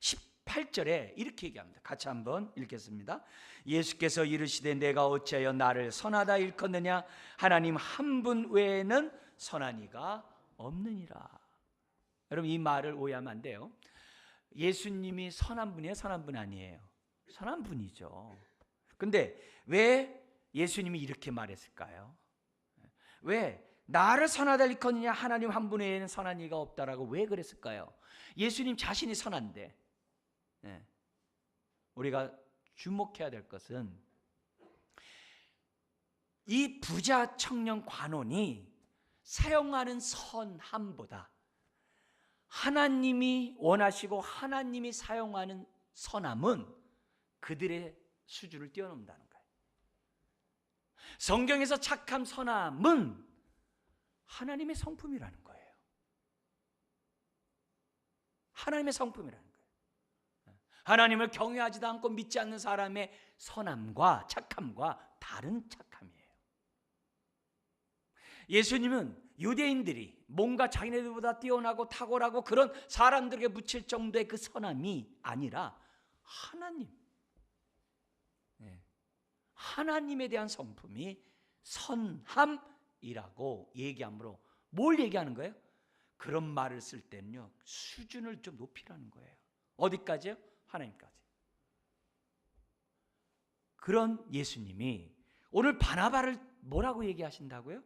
[SPEAKER 1] 18절에 이렇게 얘기합니다. 같이 한번 읽겠습니다. 예수께서 이르시되 내가 어찌하여 나를 선하다 일컫느냐? 하나님 한 분 외에는 선한 이가 없느니라. 여러분, 이 말을 오해하면 안 돼요. 예수님이 선한 분이에요? 선한 분 아니에요? 선한 분이죠. 근데 왜 예수님이 이렇게 말했을까요? 왜 나를 선하다 일컫느냐? 하나님 한 분 외에는 선한 이가 없다라고 왜 그랬을까요? 예수님 자신이 선한데, 우리가 주목해야 될 것은 이 부자 청년 관원이 사용하는 선함보다 하나님이 원하시고 하나님이 사용하는 선함은 그들의 수준을 뛰어넘는다는 거예요. 성경에서 착함, 선함은 하나님의 성품이라는 거예요. 하나님의 성품이라는 거예요. 하나님을 경외하지도 않고 믿지 않는 사람의 선함과 착함과 다른 착함이에요. 예수님은 유대인들이 뭔가 자기네들보다 뛰어나고 탁월하고 그런 사람들에게 묻힐 정도의 그 선함이 아니라 하나님에 대한 성품이 선함이라고 얘기하므로 뭘 얘기하는 거예요? 그런 말을 쓸 때는요, 수준을 좀 높이라는 거예요. 어디까지요? 하나님까지. 그런 예수님이 오늘 바나바를 뭐라고 얘기하신다고요?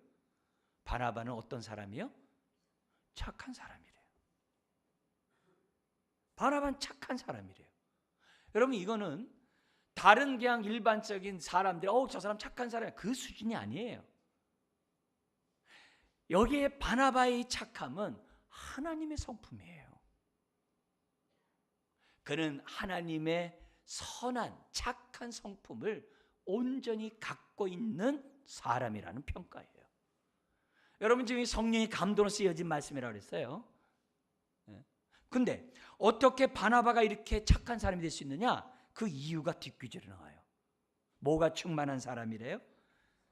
[SPEAKER 1] 바나바는 어떤 사람이요? 착한 사람이래요. 바나바는 착한 사람이래요. 여러분, 이거는 다른 그냥 일반적인 사람들, 저 사람 착한 사람이야, 그 수준이 아니에요. 여기에 바나바의 착함은 하나님의 성품이에요. 그는 하나님의 선한 착한 성품을 온전히 갖고 있는 사람이라는 평가예요. 여러분, 지금 성령이 감동으로 쓰여진 말씀이라고 그랬어요. 근데 어떻게 바나바가 이렇게 착한 사람이 될 수 있느냐? 그 이유가 뒷귀절에 나와요. 뭐가 충만한 사람이래요?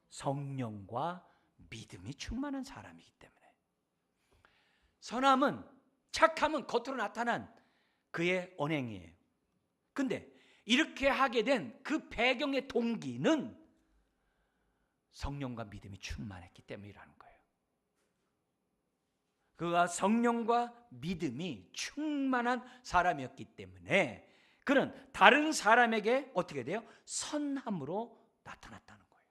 [SPEAKER 1] 성령과 믿음이 충만한 사람이기 때문에. 선함은, 착함은 겉으로 나타난 그의 언행이에요. 근데 이렇게 하게 된 그 배경의 동기는 성령과 믿음이 충만했기 때문이라는 거예요. 그가 성령과 믿음이 충만한 사람이었기 때문에 그는 다른 사람에게 어떻게 돼요? 선함으로 나타났다는 거예요.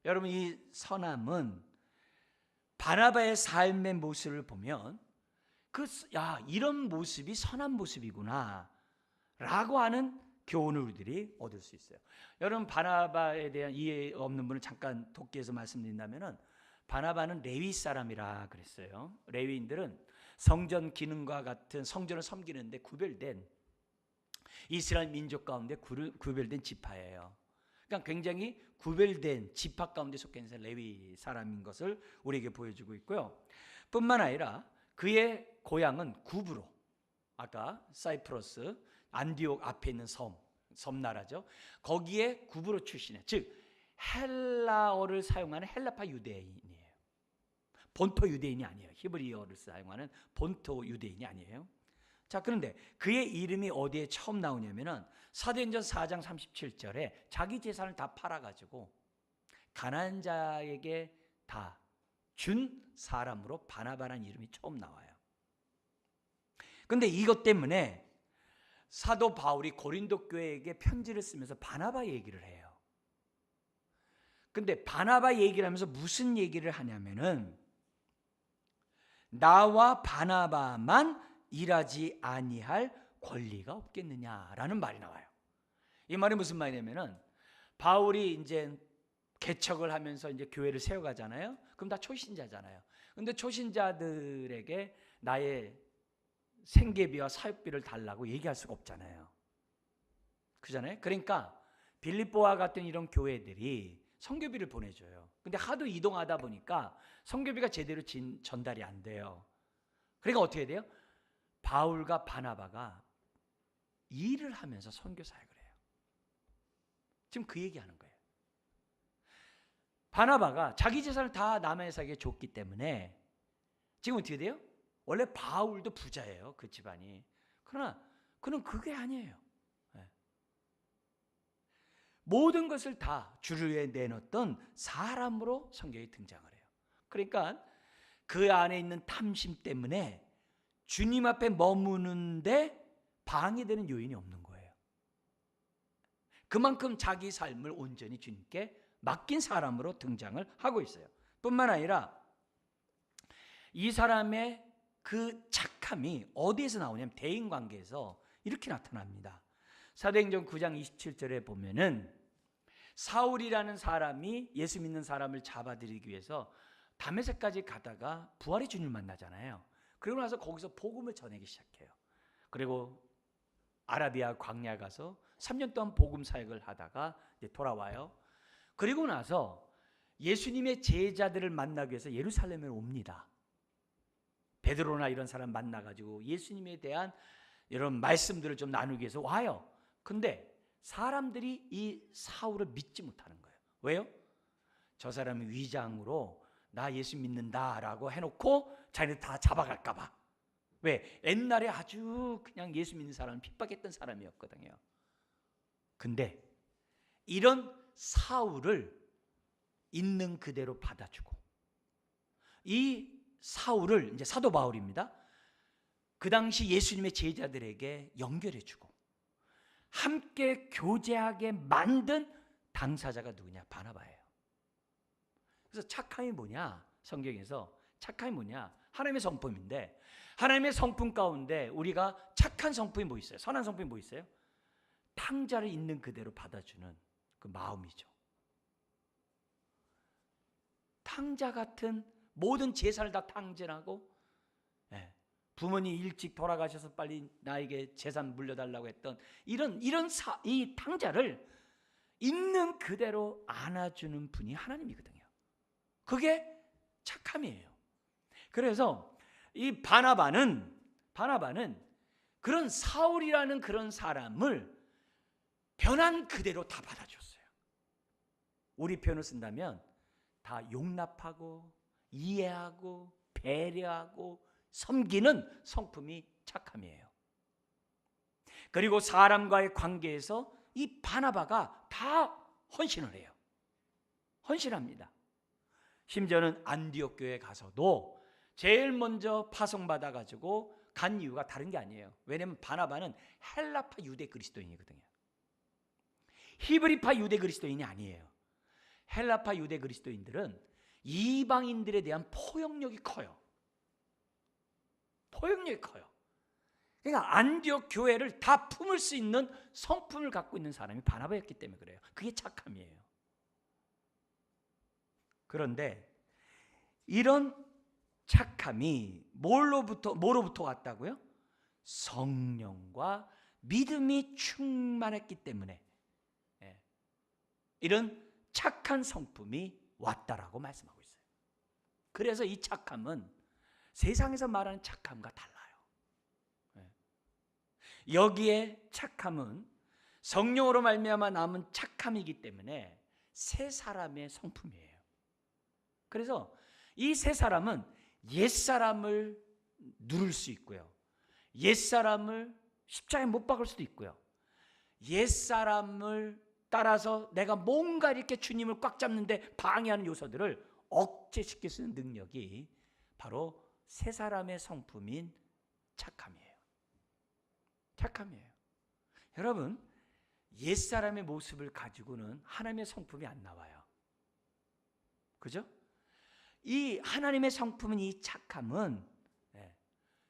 [SPEAKER 1] 여러분, 이 선함은 바나바의 삶의 모습을 보면 이런 모습이 선한 모습이구나 라고 하는 교훈을 우리들이 얻을 수 있어요. 여러분, 바나바에 대한 이해 없는 분을 잠깐 돕기위해서 말씀드린다면, 바나바는 레위 사람이라 그랬어요. 레위인들은 성전 기능과 같은 성전을 섬기는데 구별된 이스라엘 민족 가운데 구별된 지파예요. 그러니까 굉장히 구별된 지파 가운데 속해 있는 레위 사람인 것을 우리에게 보여주고 있고요. 뿐만 아니라 그의 고향은 구브로, 아까 사이프러스 안디옥 앞에 있는 섬나라죠. 거기에 구브로 출신이에요. 즉 헬라어를 사용하는 헬라파 유대인이에요. 본토 유대인이 아니에요. 히브리어를 사용하는 본토 유대인이 아니에요. 자, 그런데 그의 이름이 어디에 처음 나오냐면은 사도행전 4장 37절에 자기 재산을 다 팔아가지고 가난한 자에게 다 준 사람으로 바나바라는 이름이 처음 나와요. 그런데 이것 때문에 사도 바울이 고린도 교회에게 편지를 쓰면서 바나바 얘기를 해요. 근데 바나바 얘기를 하면서 무슨 얘기를 하냐면은 나와 바나바만 일하지 아니할 권리가 없겠느냐라는 말이 나와요. 이 말이 무슨 말이냐면은 바울이 이제 개척을 하면서 이제 교회를 세워가잖아요. 그럼 다 초신자잖아요. 근데 초신자들에게 나의 생계비와 사역비를 달라고 얘기할 수가 없잖아요. 그잖아요. 그러니까 빌립보와 같은 이런 교회들이 선교비를 보내줘요. 근데 하도 이동하다 보니까 선교비가 제대로 전달이 안 돼요. 그러니까 어떻게 돼요? 바울과 바나바가 일을 하면서 선교 사역을 해요. 지금 그 얘기하는 거예요. 바나바가 자기 재산을 다 남의 사에게 줬기 때문에 지금 어떻게 돼요? 원래 바울도 부자예요. 그 집안이. 그러나 그는 그게 아니에요. 모든 것을 다 주를 위해 내놓던 사람으로 성경에 등장을 해요. 그러니까 그 안에 있는 탐심 때문에 주님 앞에 머무는데 방해되는 요인이 없는 거예요. 그만큼 자기 삶을 온전히 주님께 맡긴 사람으로 등장을 하고 있어요. 뿐만 아니라 이 사람의 그 착함이 어디에서 나오냐면 대인관계에서 이렇게 나타납니다. 사도행전 9장 27절에 보면은 사울이라는 사람이 예수 믿는 사람을 잡아들이기 위해서 다메섹까지 가다가 부활의 주님을 만나잖아요. 그러고 나서 거기서 복음을 전하기 시작해요. 그리고 아라비아 광야 가서 3년 동안 복음 사역을 하다가 이제 돌아와요. 그리고 나서 예수님의 제자들을 만나기 위해서 예루살렘에 옵니다. 베드로나 이런 사람 만나가지고 예수님에 대한 이런 말씀들을 좀 나누기 위해서 와요. 근데 사람들이 이 사울을 믿지 못하는 거예요. 왜요? 저 사람이 위장으로 나 예수 믿는다라고 해놓고 자기네 다 잡아갈까 봐. 왜? 옛날에 아주 그냥 예수 믿는 사람을 핍박했던 사람이었거든요. 근데 이런 사울을 있는 그대로 받아주고, 이 사울을 이제 사도 바울입니다. 그 당시 예수님의 제자들에게 연결해주고 함께 교제하게 만든 당사자가 누구냐? 바나바예요. 그래서 착함이 뭐냐? 성경에서 착함이 뭐냐? 하나님의 성품인데, 하나님의 성품 가운데 우리가 착한 성품이 뭐 있어요? 선한 성품이 뭐 있어요? 탕자를 있는 그대로 받아주는 그 마음이죠. 탕자 같은 모든 제사를 다 탕진하고, 부모님 일찍 돌아가셔서 빨리 나에게 재산 물려달라고 했던 이 탕자를 있는 그대로 안아주는 분이 하나님이거든요. 그게 착함이에요. 그래서 이 바나바는 그런 사울이라는 그런 사람을 변한 그대로 다 받아줬어요. 우리 표현을 쓴다면 다 용납하고 이해하고 배려하고 섬기는 성품이 착함이에요. 그리고 사람과의 관계에서 이 바나바가 다 헌신을 해요. 헌신합니다. 심지어는 안디옥 교회에 가서도 제일 먼저 파송받아 가지고 간 이유가 다른 게 아니에요. 왜냐하면 바나바는 헬라파 유대 그리스도인이거든요. 히브리파 유대 그리스도인이 아니에요. 헬라파 유대 그리스도인들은 이방인들에 대한 포용력이 커요. 포용력이 커요. 그러니까 안디옥 교회를 다 품을 수 있는 성품을 갖고 있는 사람이 바나바였기 때문에 그래요. 그게 착함이에요. 그런데 이런 착함이 뭐로부터 왔다고요? 성령과 믿음이 충만했기 때문에 이런 착한 성품이 왔다라고 말씀하고 있어요. 그래서 이 착함은 세상에서 말하는 착함과 달라요. 여기에 착함은 성령으로 말미암아 남은 착함이기 때문에 새 사람의 성품이에요. 그래서 이 새 사람은 옛사람을 누를 수 있고요, 옛사람을 십자가에 못 박을 수도 있고요, 옛사람을 따라서 내가 뭔가 이렇게 주님을 꽉 잡는데 방해하는 요소들을 억제시킬 수 있는 능력이 바로 새 사람의 성품인 착함이에요. 착함이에요. 여러분, 옛사람의 모습을 가지고는 하나님의 성품이 안 나와요. 그죠? 이 하나님의 성품은, 이 착함은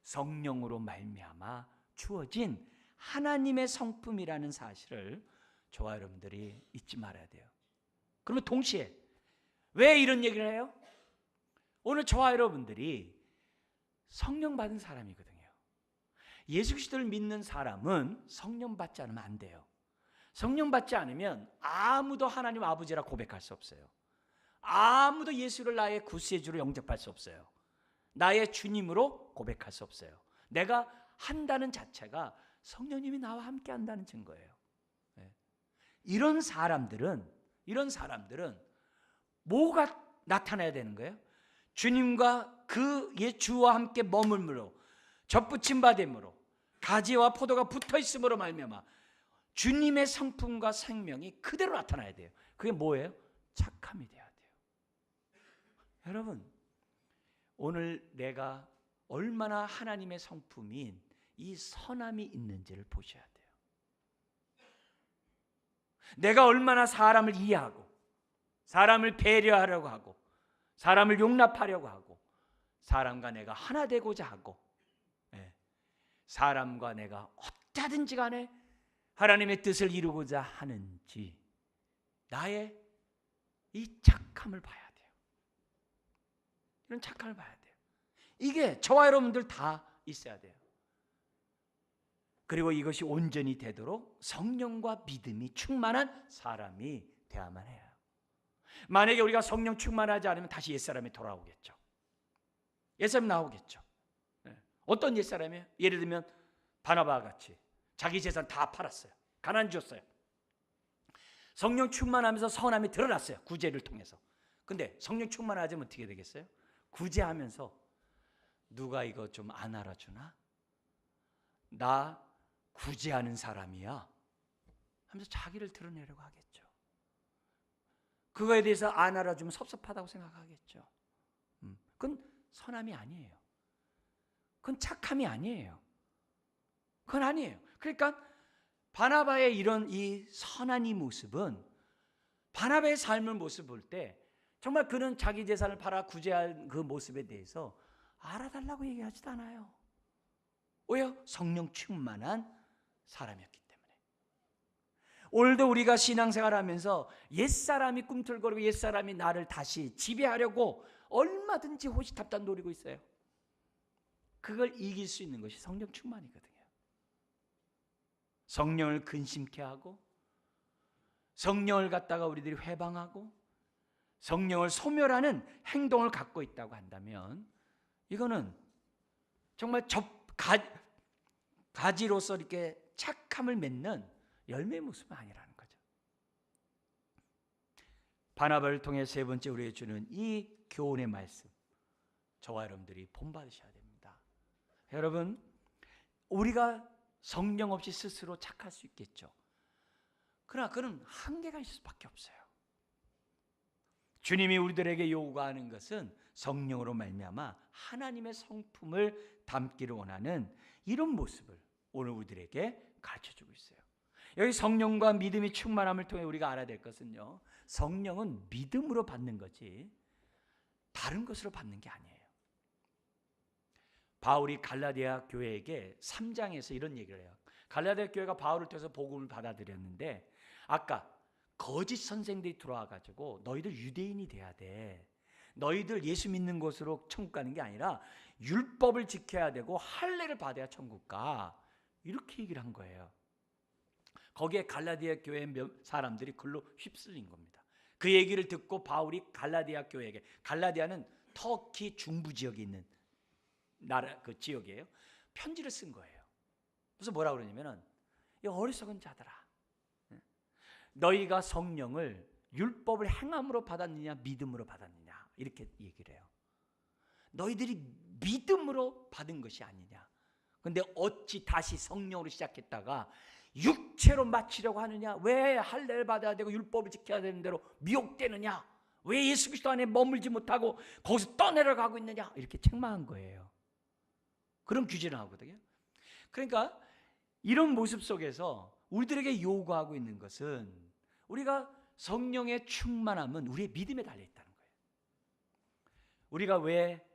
[SPEAKER 1] 성령으로 말미암아 주어진 하나님의 성품이라는 사실을 저와 여러분들이 잊지 말아야 돼요. 그러면 동시에 왜 이런 얘기를 해요? 오늘 저와 여러분들이 성령 받은 사람이거든요. 예수 그리스도를 믿는 사람은 성령 받지 않으면 안 돼요. 성령 받지 않으면 아무도 하나님 아버지라 고백할 수 없어요. 아무도 예수를 나의 구세주로 영접할 수 없어요. 나의 주님으로 고백할 수 없어요. 내가 한다는 자체가 성령님이 나와 함께 한다는 증거예요. 이런 사람들은 뭐가 나타나야 되는 거예요? 주님과 그 주와 함께 머물므로, 접붙임 받음으로, 가지와 포도가 붙어 있음으로 말미암아 주님의 성품과 생명이 그대로 나타나야 돼요. 그게 뭐예요? 착함이 돼야 돼요. 여러분, 오늘 내가 얼마나 하나님의 성품인 이 선함이 있는지를 보셔야 돼요. 내가 얼마나 사람을 이해하고, 사람을 배려하려고 하고, 사람을 용납하려고 하고, 사람과 내가 하나 되고자 하고, 사람과 내가 어떠든지 간에 하나님의 뜻을 이루고자 하는지, 나의 이 착함을 봐야 돼요. 이런 착함을 봐야 돼요. 이게 저와 여러분들 다 있어야 돼요. 그리고 이것이 온전히 되도록 성령과 믿음이 충만한 사람이 되어야만 해요. 만약에 우리가 성령 충만하지 않으면 다시 옛사람이 돌아오겠죠. 옛사람이 나오겠죠. 어떤 옛사람이에요? 예를 들면 바나바와 같이 자기 재산 다 팔았어요. 가난주였어요. 성령 충만하면서 선함이 드러났어요. 구제를 통해서. 근데 성령 충만하지 않으면 어떻게 되겠어요? 구제하면서 누가 이거 좀 안 알아주나? 나 구제하는 사람이야 하면서 자기를 드러내려고 하겠죠. 그거에 대해서 안 알아주면 섭섭하다고 생각하겠죠. 그건 선함이 아니에요. 그건 착함이 아니에요. 그건 아니에요. 그러니까 바나바의 이런 이 선한 이 모습은, 바나바의 삶을 모습 볼 때 정말 그는 자기 재산을 팔아 구제한 그 모습에 대해서 알아달라고 얘기하지도 않아요. 왜요? 성령 충만한 사람이었기 때문에. 오늘도 우리가 신앙생활하면서 옛사람이 꿈틀거리고 옛사람이 나를 다시 지배하려고 얼마든지 호시탐탐 노리고 있어요. 그걸 이길 수 있는 것이 성령 충만이거든요. 성령을 근심케 하고, 성령을 갖다가 우리들이 회방하고, 성령을 소멸하는 행동을 갖고 있다고 한다면 이거는 정말 가지로서 이렇게 착함을 맺는 열매의 모습은 아니라는 거죠. 바나바를 통해 세 번째 우리에게 주는 이 교훈의 말씀, 저와 여러분들이 본받으셔야 됩니다. 여러분, 우리가 성령 없이 스스로 착할 수 있겠죠. 그러나 그는 한계가 있을 수밖에 없어요. 주님이 우리들에게 요구하는 것은 성령으로 말미암아 하나님의 성품을 담기를 원하는 이런 모습을 오늘 우리들에게 가르쳐주고 있어요. 여기 성령과 믿음이 충만함을 통해 우리가 알아야 될 것은요, 성령은 믿음으로 받는 거지 다른 것으로 받는 게 아니에요. 바울이 갈라디아 교회에게 3장에서 이런 얘기를 해요. 갈라디아 교회가 바울을 통해서 복음을 받아들였는데 아까 거짓 선생들이 들어와 가지고 너희들 유대인이 돼야 돼, 너희들 예수 믿는 곳으로 천국 가는 게 아니라 율법을 지켜야 되고 할례를 받아야 천국 가, 이렇게 얘기를 한 거예요. 거기에 갈라디아 교회 사람들이 글로 휩쓸린 겁니다. 그 얘기를 듣고 바울이 갈라디아 교회에게, 갈라디아는 터키 중부 지역에 있는 나라, 그 지역이에요. 편지를 쓴 거예요. 그래서 뭐라고 그러냐면은, 이 어리석은 자들아, 너희가 성령을 율법을 행함으로 받았느냐 믿음으로 받았느냐, 이렇게 얘기를 해요. 너희들이 믿음으로 받은 것이 아니냐. 근데 어찌 다시 성령으로 시작했다가 육체로 마치려고 하느냐? 왜 할례를 받아야 되고 율법을 지켜야 되는 대로 미혹되느냐? 왜 예수 그리스도 안에 머물지 못하고 거기서 떠내려가고 있느냐? 이렇게 책망한 거예요. 그런 규제를 하거든요. 그러니까 이런 모습 속에서 우리들에게 요구하고 있는 것은, 우리가 성령의 충만함은 우리의 믿음에 달려있다는 거예요. 우리가 왜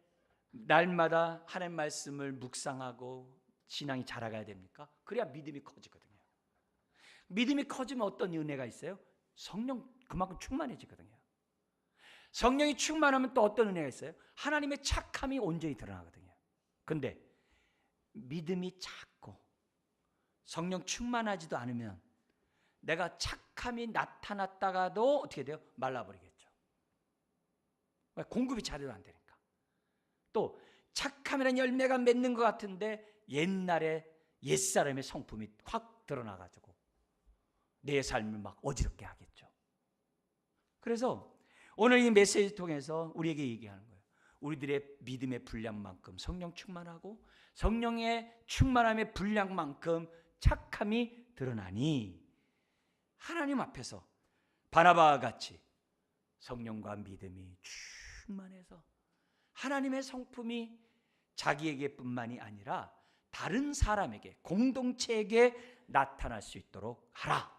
[SPEAKER 1] 날마다 하나님 말씀을 묵상하고 신앙이 자라가야 됩니까? 그래야 믿음이 커지거든요. 믿음이 커지면 어떤 은혜가 있어요? 성령 그만큼 충만해지거든요. 성령이 충만하면 또 어떤 은혜가 있어요? 하나님의 착함이 온전히 드러나거든요. 근데 믿음이 작고 성령 충만하지도 않으면 내가 착함이 나타났다가도 어떻게 돼요? 말라버리겠죠. 공급이 제대로 안 되니까. 또 착함이라는 열매가 맺는 것 같은데 옛날에 옛사람의 성품이 확 드러나가지고 내 삶을 막 어지럽게 하겠죠. 그래서 오늘 이 메시지 통해서 우리에게 얘기하는 거예요. 우리들의 믿음의 분량만큼 성령 충만하고 성령의 충만함의 분량만큼 착함이 드러나니 하나님 앞에서 바나바와 같이 성령과 믿음이 충만해서 하나님의 성품이 자기에게뿐만이 아니라 다른 사람에게, 공동체에게 나타날 수 있도록 하라.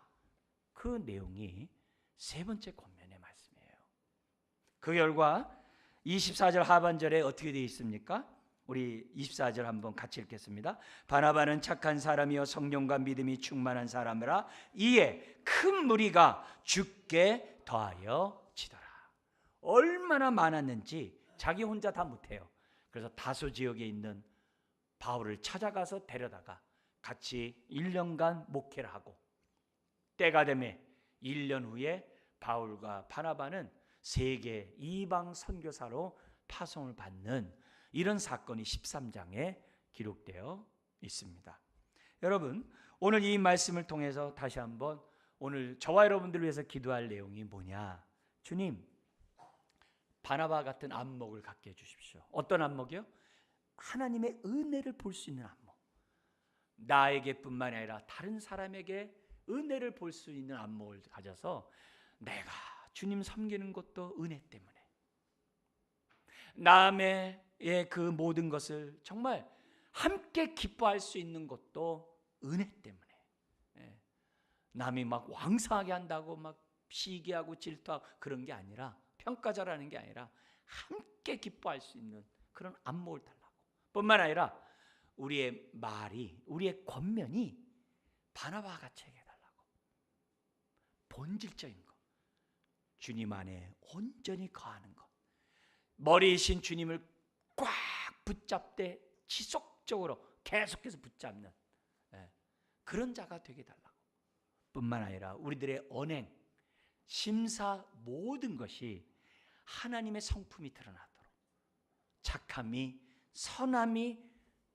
[SPEAKER 1] 그 내용이 세 번째 권면의 말씀이에요. 그 결과 24절 하반절에 어떻게 되어 있습니까? 우리 24절 한번 같이 읽겠습니다. 바나바는 착한 사람이요 성령과 믿음이 충만한 사람이라 이에 큰 무리가 주께 더하여 지더라. 얼마나 많았는지 자기 혼자 다 못해요. 그래서 다소 지역에 있는 바울을 찾아가서 데려다가 같이 1년간 목회를 하고, 때가 되매 1년 후에 바울과 바나바는 세계 이방 선교사로 파송을 받는 이런 사건이 13장에 기록되어 있습니다. 여러분, 오늘 이 말씀을 통해서 다시 한번 오늘 저와 여러분들을 위해서 기도할 내용이 뭐냐? 주님, 바나바 같은 안목을 갖게 해주십시오. 어떤 안목이요? 하나님의 은혜를 볼 수 있는 안목. 나에게뿐만 아니라 다른 사람에게 은혜를 볼 수 있는 안목을 가져서 내가 주님 섬기는 것도 은혜 때문에, 남의 그 모든 것을 정말 함께 기뻐할 수 있는 것도 은혜 때문에, 남이 막 왕성하게 한다고 막 시기하고 질투하고 그런 게 아니라, 평가절하는 게 아니라 함께 기뻐할 수 있는 그런 안목을 달라고. 뿐만 아니라 우리의 말이, 우리의 권면이 바나바와 같이 해달라고. 본질적인 것, 주님 안에 온전히 거하는 것, 머리이신 주님을 꽉 붙잡되 지속적으로 계속해서 붙잡는 그런 자가 되게 달라고. 뿐만 아니라 우리들의 언행, 심사 모든 것이 하나님의 성품이 드러나도록, 착함이, 선함이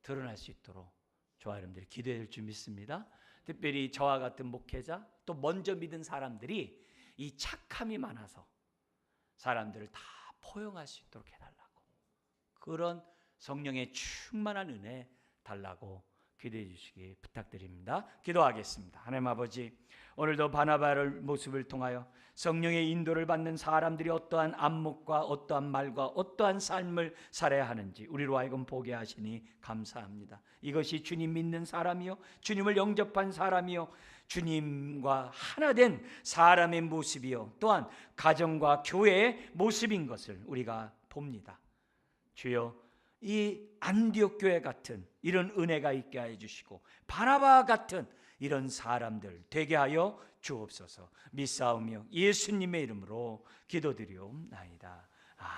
[SPEAKER 1] 드러날 수 있도록 저와 여러분들이 기도해야 될 줄 믿습니다. 특별히 저와 같은 목회자, 또 먼저 믿은 사람들이 이 착함이 많아서 사람들을 다 포용할 수 있도록 해달라고, 그런 성령의 충만한 은혜 달라고 기도해 주시기 부탁드립니다. 기도하겠습니다. 하나님 아버지, 오늘도 바나바의 모습을 통하여 성령의 인도를 받는 사람들이 어떠한 안목과 어떠한 말과 어떠한 삶을 살아야 하는지 우리로 하여금 보게 하시니 감사합니다. 이것이 주님 믿는 사람이요, 주님을 영접한 사람이요, 주님과 하나 된 사람의 모습이요, 또한 가정과 교회의 모습인 것을 우리가 봅니다. 주여, 이 안디옥 교회 같은 이런 은혜가 있게 해 주시고 바나바 같은 이런 사람들 되게 하여 주옵소서. 믿사오며 예수님의 이름으로 기도드리옵나이다. 아멘.